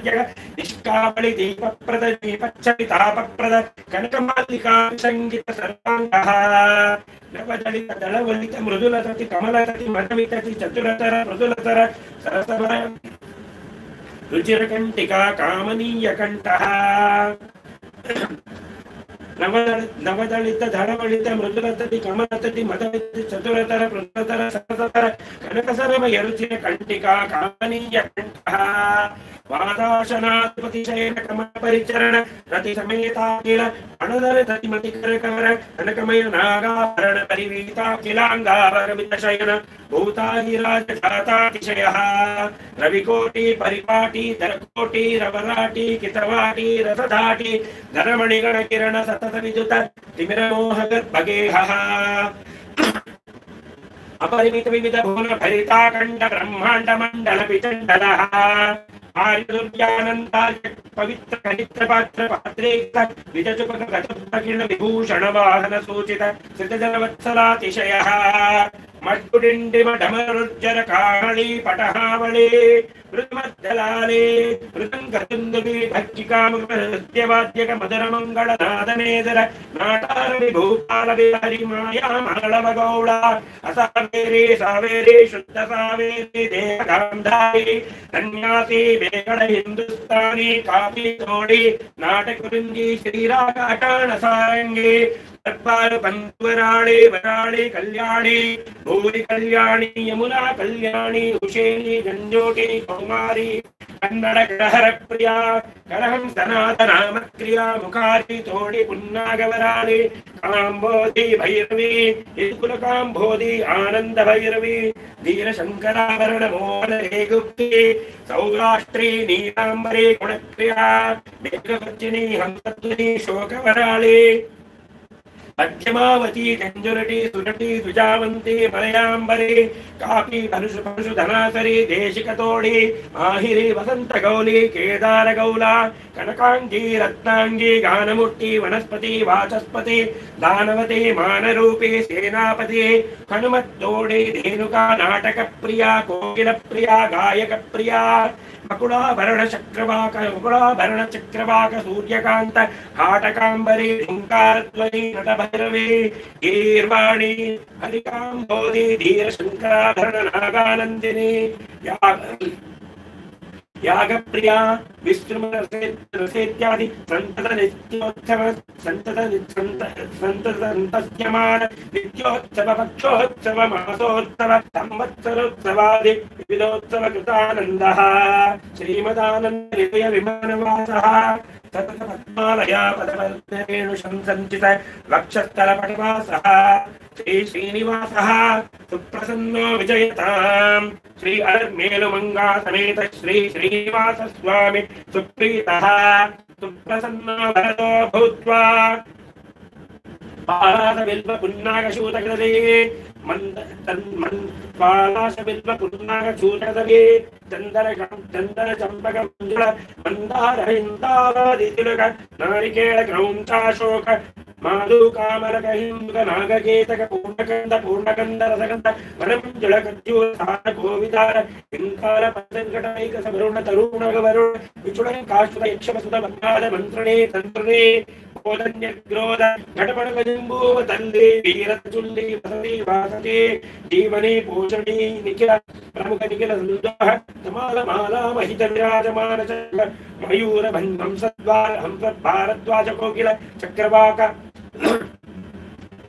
निष्कावळि दीपप्रद दीपच्चरितापप्रद कनकमालिका संगीत सर्वांगः नवदलित दलवलित मृदुलतति कमलतति मदवितति चतुरतर मृदुलतर सरसवर रुचिरकंटिका कामनीय कंठः नवदलित धड़वलित मृदुलतति कमलतति मदवितति चतुरतर मृदुलतर सरसवर कनकसरमय रुचिर कंटिका कामनीय कंठः वादाशनाधिपतिशयन कमलपरिचरण रति समेता किल अणुदर ततिमति करकर कनकमय नागाभरण परिवीता किलांगावरमितशयन भूताहिराज जातातिशयः रविकोटि परिपाटी दरकोटि रवराटी कितवाटी रसधाटी धरमणिगण किरण सतत विद्युत तिमिरमोहगर्भगेहः अपरिमित विविध भुवन भरिताखंड ब्रह्मांड मंडल विचंडलः आर्यदुर्यानंदाय पवित्र कलित्र पात्र पात्रेक्त विजचुपक गजकिरण विभूषण वाहन सूचित सिद्धजनवत्सलातिशयः मड्डुडिंडिमढमरुज्जर काहळी पटहावळे मृदुमध्यलाले मृदंगतुन्दुबी भक्तिकामृत्यवाद्यक मधुरमङ्गलनादनेदर नाटारवि भूपालविहरि माया मङ्गलवगौळा असावेरे सावेरे शुद्ध सावेरे देहगान्धारी सन्यासी बेगड हिंदुस्तानी काफी तोड़ी नाटकुरुंजी श्रीराग अटाण सारंगी दरबार पंचवराळे वराळे कल्याणी भूरि कल्याणी यमुना कल्याणी उशेनी गंजोटी कौमारी कन्नड़ ग्रहर प्रिया करहं सनातनाम क्रिया मुखारी तोड़ी पुन्नागवराळे कांबोधि भैरवी इकुल कांबोधि आनंद भैरवी धीर शंकराभरण मोहन रेगुप्ती सौराष्ट्री नीलांबरी गुणक्रिया मेघवर्जिनी हंसध्वनि शोकवराळे मध्यमावती झंझुरटी सुरटी द्विजावंती मलयांबरी कापी धनुष परुषु धनासरी देशिकतोड़ी आहिरी वसंत गौली केदार गौला कनकांगी रत्नांगी गानमुट्टी वनस्पति वाचस्पति दानवती मानरूपी सेनापति हनुमत्तोड़ी धेनुका नाटक प्रिया कोकिल प्रिया गायक प्रिया मकुड़ाभरण चक्रवाक सूर्यकांत हाटकांबरी हुंकारध्वनि नटभैरवी गीर्वाणी हरिकांबोधि धीर शंकराभरण नागानंदिनी यागप्रिया विष्णुरसेत्यादि संतत नित्योत्सव संततन्त्यमान नित्योत्सव पक्षोत्सव मासोत्सव संवत्सरोत्सवादि विविधोत्सव कृतानन्दः श्रीमदानंद हृदय विमानवासः सतत पद्मालया पदवर्णेषु संसञ्चित वक्षस्थलपटवासः श्री श्रीनिवासः सुप्रसन्नो विजयताम् श्री अरमेलुमंगा समेत श्री श्रीनिवास स्वामी सुप्रीतः सुप्रसन्नो भरतो भूत्वा पालास बिल्व पुन्नागशूतकृते पालास बिल्व पुन्नागशूतकृते चंदन चंपक मंजुळ मंदार हिंदादितिलक नारिकेळ क्रौंचाशोक माधुकामरक हिंदुक नागकेतक पूर्णकंद रसगंध वनमंजुळ खज्जूर सार गोविदार हिंकार पंचकटैक सबरुण तरुण वरुण विचुळं काष्ठ यक्षवसुत वन्नाद मंत्रणे तंत्रणे कोदन्यग्रोध घटपणगजम्बूव तल्ले वीरचुल्ली वसति वासते जीवने पोषणी निखिल प्रमुख निखिल सुन्दः तमाल माला महित विराजमान मयूर हंसद्वार भारद्वाज कोकिल चक्रवाक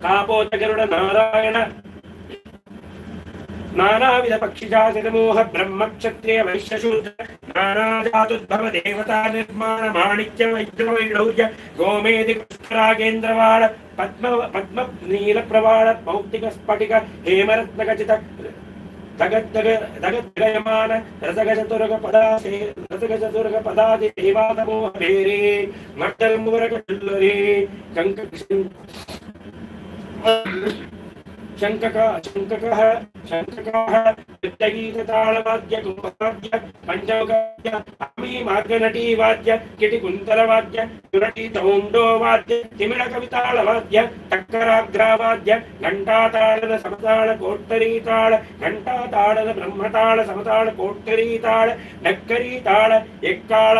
कापोत गरुड नारायण नानाविध पक्षिजातिमोह ब्रह्म क्षत्रिय वैश्य शूद्र नानाजातुद्भव देवता निर्माण माणिक्य वैद्यवैढौर्य गोमेदि पुष्करागेन्द्रवाळ पद्म नील प्रवाळ मौक्तिक स्फटिक हेमरत्न खचित दगद्गयमान रसगजतुर्ग पदादि देवातमोह भेरे मट्टल्मुरक चुल्लरे शंककः विद्यगीततालवाद्य कुम्भवाद्य पंचमवाद्य अमी मार्गनटी वाद्य किटिकुंतलवाद्य सुरटी चौंडो वाद्य तिमिळ कवितालवाद्य टक्कराग्रावाद्य घंटाताड़न समताल कोट्टरीताळ घंटाताड़न ब्रह्मताळ समताळ कोट्टरीताळ डक्करीताळ एक्काळ